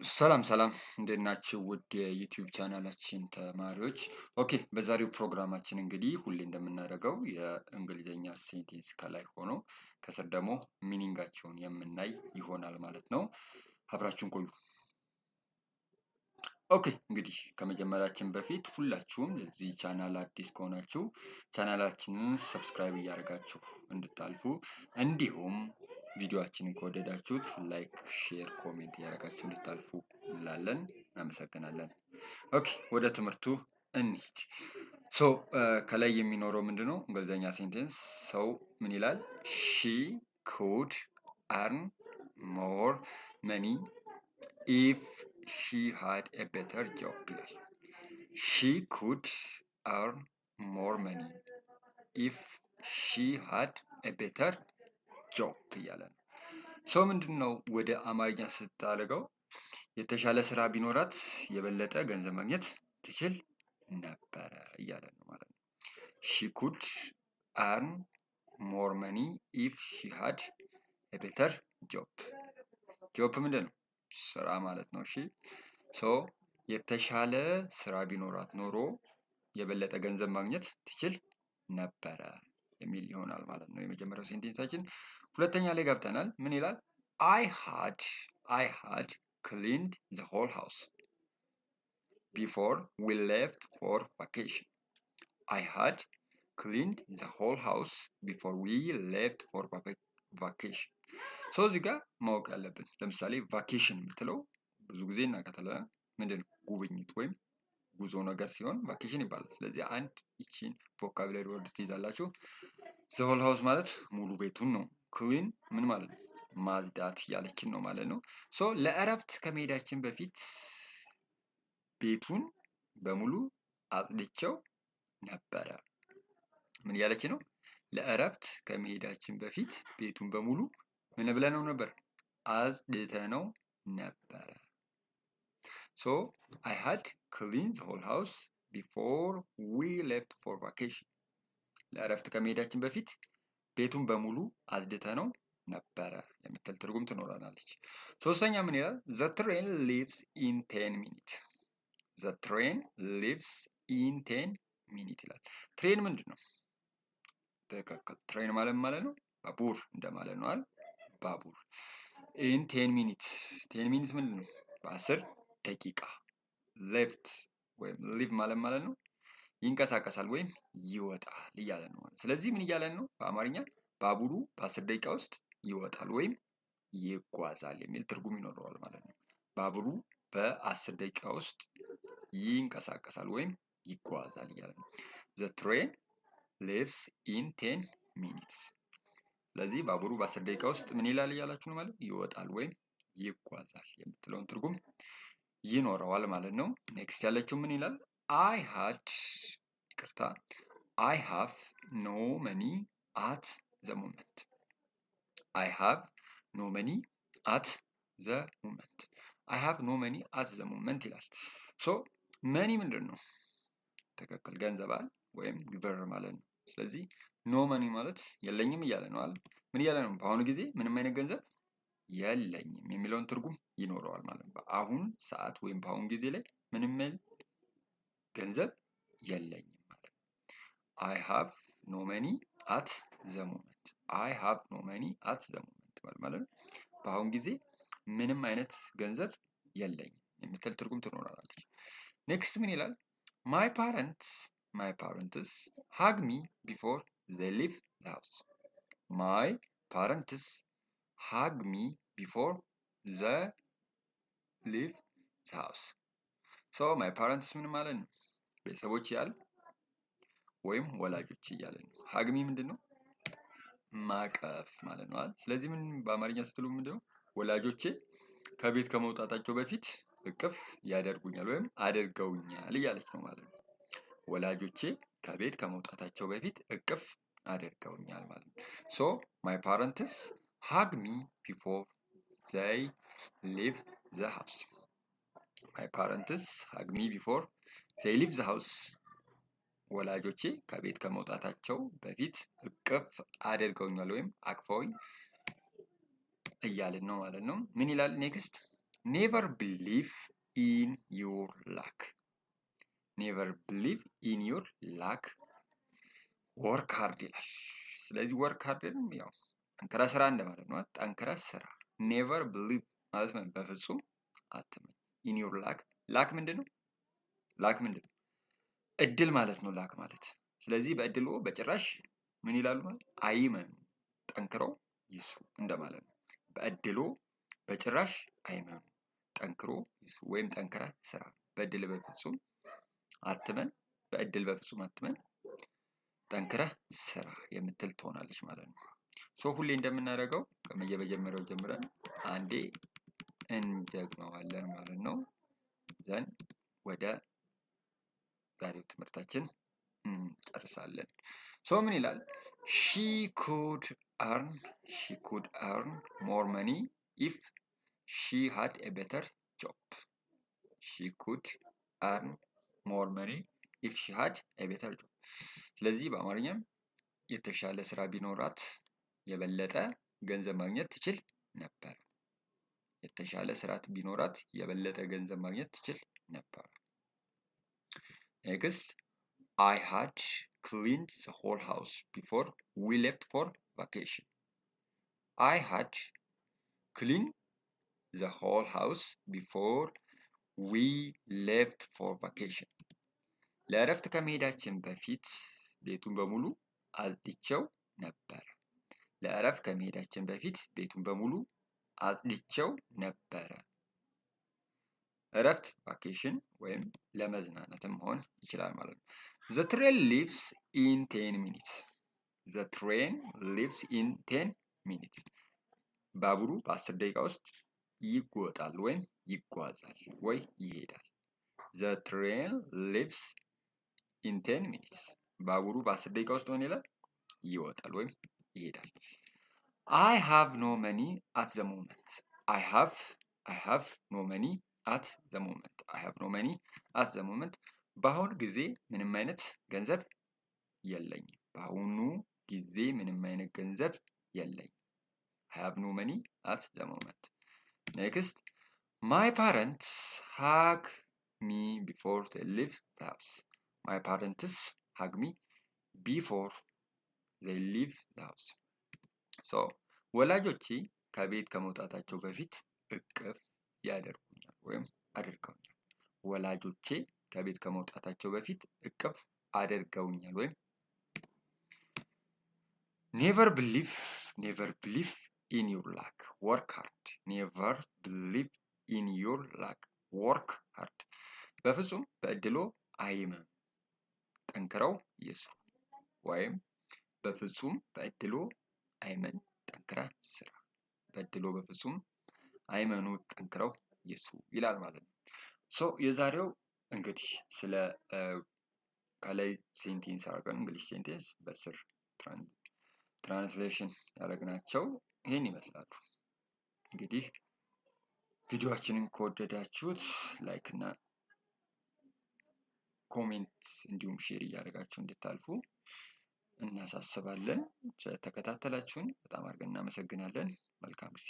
ሰላም ሰላም እንዴት ናችሁ? ውድ የዩቲዩብ ቻናላችን ተማሪዎች። ኦኬ በዛሬው ፕሮግራማችን እንግዲህ ሁሌ እንደምናደርገው የእንግሊዝኛ ሴንቴንስ ከላይ ሆኖ ከስር ደግሞ ሚኒንጋቸውን የምናይ ይሆናል ማለት ነው። አብራችሁን ቆዩ። ኦኬ እንግዲህ ከመጀመራችን በፊት ሁላችሁም ለዚህ ቻናል አዲስ ከሆናችሁ ቻናላችንን ሰብስክራይብ እያደረጋችሁ እንድታልፉ እንዲሁም ቪዲዮአችንን ከወደዳችሁት ላይክ፣ ሼር፣ ኮሜንት እያደረጋችሁ እንድታልፉ እንላለን። እናመሰግናለን። ኦኬ ወደ ትምህርቱ እንሂድ። ከላይ የሚኖረው ምንድነው? እንግሊዝኛ ሴንቴንስ ሰው ምን ይላል? ሺ ኩድ አርን ሞር መኒ ኢፍ ሺ ሃድ ኤ ቤተር ጆብ ይላል። ሺ ኩድ አርን ሞር መኒ ኢፍ ሺ ሃድ ኤ ቤተር ጆብ እያለ ነው። ሰው ምንድን ነው ወደ አማርኛ ስታደርገው የተሻለ ስራ ቢኖራት የበለጠ ገንዘብ ማግኘት ትችል ነበረ እያለ ነው ማለት ነው። ሺ ኩድ አርን ሞር መኒ ኢፍ ሺ ሃድ ኤ ቤተር ጆብ። ጆብ ምንድን ነው? ስራ ማለት ነው። እሺ የተሻለ ስራ ቢኖራት ኖሮ የበለጠ ገንዘብ ማግኘት ትችል ነበረ የሚል ይሆናል ማለት ነው የመጀመሪያው ሴንቴንሳችን። ሁለተኛ ላይ ገብተናል። ምን ይላል? I had cleaned the whole house before we left for vacation. I had cleaned the whole house before we left for vacation. እዚህ ጋር ማወቅ ያለብን ለምሳሌ ቫኬሽን የምትለው ብዙ ጊዜ እናውቃታለን። ምንድን ነው? ጉብኝት ወይም ጉዞ ነገር ሲሆን ቫኬሽን ይባላል። ስለዚህ አንድ ይቺን ቮካብላሪ ወርድ ትይዛላችሁ። ዘ ሆል ሃውስ ማለት ሙሉ ቤቱን ነው። ክሊን ምን ማለት ነው? ማጽዳት ያለችን ነው ማለት ነው። ለእረፍት ከመሄዳችን በፊት ቤቱን በሙሉ አጽድቼው ነበረ። ምን ያለች ነው? ለእረፍት ከመሄዳችን በፊት ቤቱን በሙሉ ምን ብለነው ነበር? አጽድተነው ነበረ። I had cleaned the whole house before we left for vacation. ለእረፍት ከመሄዳችን በፊት ቤቱን በሙሉ አጽድተነው ነበረ የምትል ትርጉም ትኖረናለች። ሶስተኛ ምን ይላል? The train leaves in 10 minutes. The train leaves in 10 minutes ይላል። ትሬን ምንድን ነው? ትክክል። ትሬን ማለት ነው ባቡር እንደማለት ነው አይደል? ባቡር in 10 minutes 10 minutes ምንድን ነው? በ10 ደቂቃ። ሌፍት ወይም ሊቭ ማለት ነው ይንቀሳቀሳል ወይም ይወጣል እያለን ነው። ስለዚህ ምን እያለን ነው? በአማርኛ ባቡሩ በ10 ደቂቃ ውስጥ ይወጣል ወይም ይጓዛል የሚል ትርጉም ይኖረዋል ማለት ነው። ባቡሩ በ10 ደቂቃ ውስጥ ይንቀሳቀሳል ወይም ይጓዛል እያለ ነው። The train leaves in 10 minutes። ስለዚህ ባቡሩ በ10 ደቂቃ ውስጥ ምን ይላል እያላችሁ ነው ማለት ይወጣል ወይም ይጓዛል የምትለውን ትርጉም ይኖረዋል ማለት ነው። ኔክስት ያለችው ምን ይላል? I have no money at the moment. I have no money at the moment. I have no money at the moment ይላል። መኒ ምንድን ነው? ትክክል ገንዘብ ወይም ብር ማለት ነው። ስለዚህ ኖ መኒ ማለት የለኝም እያለ ነው አይደል? ምን እያለ ነው? በአሁኑ ጊዜ ምንም አይነት ገንዘብ የለኝም የሚለውን ትርጉም ይኖረዋል ማለት ነው። በአሁን ሰዓት ወይም በአሁን ጊዜ ላይ ምንም ገንዘብ የለኝም ማለት ነው። I have no money at the moment. I have no money at the moment ማለት ነው በአሁን ጊዜ ምንም አይነት ገንዘብ የለኝም የምትል ትርጉም ትኖራለች። ኔክስት ምን ይላል? My parents hug me before they leave the house. My parents hug me before they leave the house. My parents ምን ማለት ነው? ቤተሰቦች ያለ ወይም ወላጆች እያለ ነው። hug me ምንድን ነው? ማቀፍ ማለት ነው። ስለዚህ ምን በአማርኛ ስትሉ ምንድነው? ወላጆቼ ከቤት ከመውጣታቸው በፊት እቅፍ ያደርጉኛል ወይም አድርገውኛል እያለች ነው ማለት ነው። ወላጆቼ ከቤት ከመውጣታቸው በፊት እቅፍ አድርገውኛል ማለት ነው። my parents hug me before they leave the house. My parents hug me before they leave the house. ወላጆቼ ከቤት ከመውጣታቸው በፊት እቅፍ አድርገውኛል ወይም አቅፈውኝ እያልን ነው ማለት ነው። ምን ይላል ኔክስት? ኔቨር ብሊቭ ኢን ዩር ላክ። ኔቨር ብሊቭ ኢን ዩር ላክ ወርክ ሃርድ ይላል። ስለዚህ ወርክ ሃርድንም ያው ጠንክረ ስራ እንደማለት ነው። ጠንክረ ስራ። ኔቨር ብሊቭ ማለት ነው በፍጹም አትመን። ኢን ዩር ላክ። ላክ ምንድን ነው? ላክ ምንድን ነው? እድል ማለት ነው ላክ ማለት። ስለዚህ በእድሉ በጭራሽ ምን ይላሉ ማለት አይመኑ፣ ጠንክረው ይስሩ እንደማለት ነው። በእድሉ በጭራሽ አይመኑ፣ ጠንክሮ ይስሩ ወይም ጠንክረ ስራ። በእድል በፍጹም አትመን፣ በእድል በፍጹም አትመን፣ ጠንክረህ ስራ የምትል ትሆናለች ማለት ነው። ሶ ሁሌ እንደምናደርገው ከመጀመሪያው ጀምረን አንዴ እንደግመዋለን ማለት ነው። ዘን ወደ ዛሬው ትምህርታችን እንጨርሳለን። ሶ ምን ይላል? ሺ ኩድ አርን ሞር መኒ ኢፍ ሺ ሃድ ኤ ቤተር ጆብ። ሺ ኩድ አርን ሞር መኒ ኢፍ ሺ ሃድ ኤ ቤተር ጆብ። ስለዚህ በአማርኛም የተሻለ ስራ ቢኖራት የበለጠ ገንዘብ ማግኘት ትችል ነበር። የተሻለ ስራ ቢኖራት የበለጠ ገንዘብ ማግኘት ትችል ነበር። ኔክስት I had cleaned the whole house before we left for vacation. I had cleaned the whole house before we left for vacation. ለእረፍት ከመሄዳችን በፊት ቤቱን በሙሉ አጽድቼው ነበረ። ለእረፍት ከመሄዳችን በፊት ቤቱን በሙሉ አጽድቼው ነበረ። እረፍት ቫኬሽን ወይም ለመዝናናትም መሆን ይችላል ማለት ነው። The train leaves in 10 minutes. The train leaves in 10 minutes. ባቡሩ በ10 ደቂቃ ውስጥ ይወጣል ወይም ይጓዛል ወይ ይሄዳል። The train leaves in 10 minutes. ባቡሩ በ10 ደቂቃ ውስጥ ምን ይላል? ይወጣል ወይም ይሄዳል። I have no money at the moment. I have no money at the moment. I have no money at the moment. በአሁኑ ጊዜ ምንም አይነት ገንዘብ የለኝም። በአሁኑ ጊዜ ምንም አይነት ገንዘብ የለኝም። I have no money at the moment. Next, my parents hug me before they leave the house. My parents hug me before they leave the house. So ወላጆቼ ከቤት ከመውጣታቸው በፊት እቅፍ ያደርጉኛል ወይም አድርገውኛል። ወላጆቼ ከቤት ከመውጣታቸው በፊት እቅፍ አድርገውኛል ወይም never believe in your luck, work hard. Never believe in your luck, work hard. በፍጹም በእድሎ አይመኑ፣ ጠንክረው ይስሩ ወይም በፍጹም በእድሎ አይመን፣ ጠንክረህ ስራ። በእድሎ በፍጹም አይመኑ፣ ጠንክረው ይስሩ ይላል ማለት ነው። ሶ የዛሬው እንግዲህ ስለ ከላይ ሴንቴንስ አድርገን እንግሊሽ ሴንቴንስ በስር ትራንስሌሽን ያደረግናቸው ይህን ይመስላሉ። እንግዲህ ቪዲዮአችንን ከወደዳችሁት ላይክ እና ኮሜንት እንዲሁም ሼር እያደረጋችሁ እንድታልፉ እናሳስባለን። ስለተከታተላችሁን በጣም አድርገን እናመሰግናለን። መልካም ጊዜ